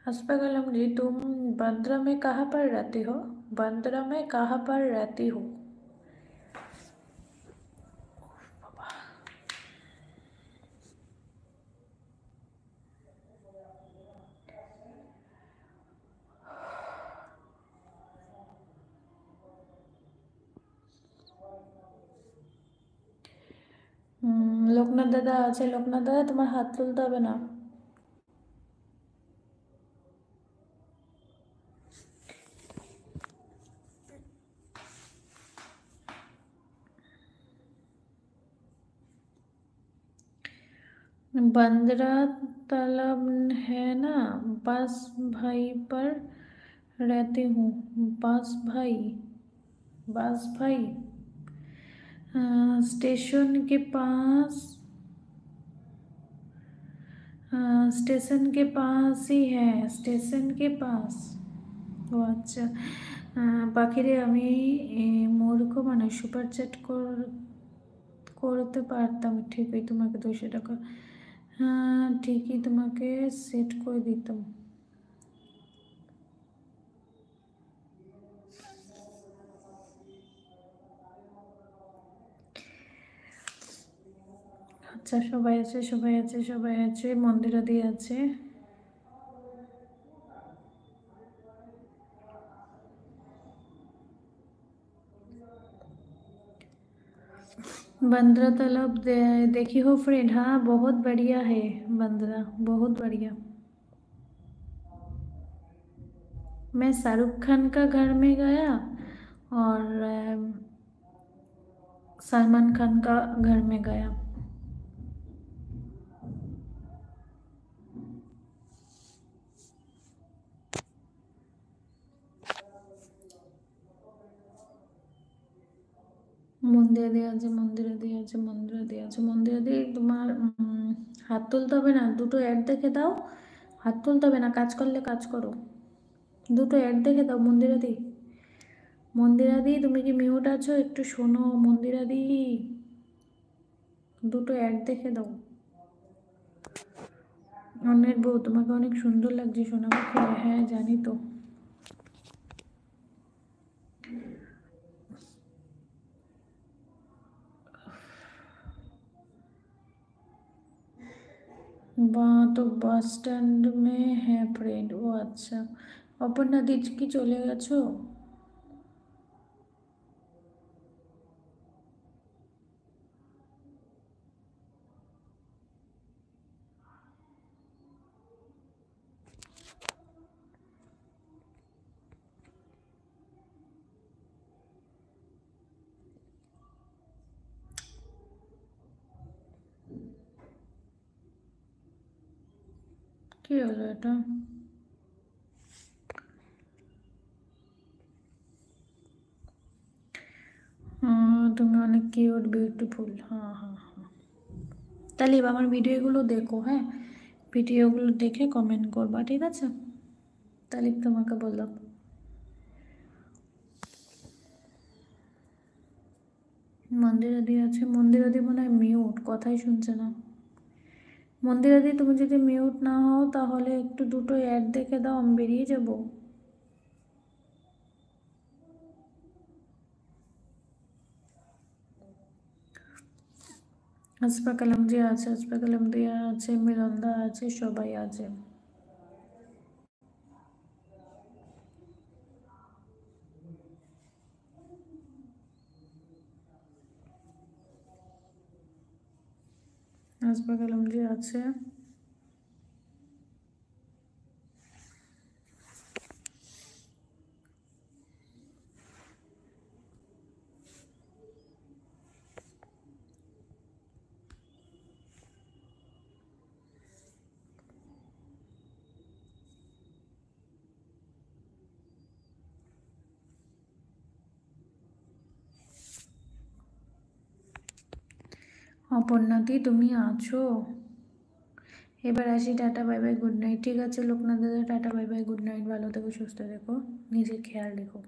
Husband कलम जी, तुम बांद्रा में कहाँ पर रहती हो? बांद्रा में कहाँ पर रहती हो? লোকনাথ দাদা আছে। লোকনাথ দাদা, তোমার হাত তুলতে হবে না। बंदरा तालाब है ना, बास भाई पर रहती हूँ। बास भाई स्टेशन के पास। स्टेशन के पास ही है, स्टेशन के पास। ও আচ্ছা। পাখিরে আমি মূর্খ মানুষ, সুপার চ্যাট করতে পারতাম, ঠিকই তোমাকে 200 টাকা। হ্যাঁ ঠিকই তোমাকে সেট করে দিতাম। আচ্ছা, সবাই আছে, সবাই আছে, সবাই আছে। মন্দিরাদি আছে। बंदरा तालाब देखी हो फ्रेंड? हाँ बहुत बढ़िया है बंदरा, बहुत बढ़िया। मैं शाहरुख खान का घर में गया और सलमान खान का घर में गया। মন্দিরাদি আছে, মন্দিরাদি আছে, মন্দিরাদি আছে। মন্দিরাদি তোমার হাত তুলতে হবে না, দুটো অ্যাড দেখে দাও। হাত তুলতে হবে না, কাজ করলে কাজ করো। দুটো অ্যাড দেখে দাও মন্দিরাদি। মন্দিরাদি তুমি কি মিউট আছো? একটু শোনো মন্দিরাদি, দুটো অ্যাড দেখে দাও। অন্যের বউ, তোমাকে অনেক সুন্দর লাগছে সোনা পাখি। হ্যাঁ জানি তো। तो बस स्टैंड में है फ्रेंड। ও আচ্ছা, অপর্ণা দি কি চলে গেছো? কি হলো এটা? তুমি অনেক কিউট বিউটিফুল। হ্যাঁ হ্যাঁ হ্যাঁ। তাহলে আমার ভিডিওগুলো দেখো, হ্যাঁ ভিডিওগুলো দেখে কমেন্ট করবা, ঠিক আছে? তাহলে তোমাকে বললাম। মন্দিরাদি আছে। মন্দিরাদি মনে হয় মিউট, কথাই শুনছে না। মন্দিরাদি তুমি যদি মিউট না হও তাহলে একটু দুটো অ্যাড দেখে দাও, আমি বেরিয়ে যাব। আসফা কালাম জি আছে, আসফা কালাম দিয়া আছে, মিলনদা আছে, সবাই আছে। আসফা কালাম জি আছে। অপর্ণাদি তুমি আছো? এবার আসি, tata bye bye good night. ঠিক আছে লোকনাথ দাদা, tata bye bye good night, ভালো থেকো, সুস্থ থেকো, নিজের খেয়াল রেখো।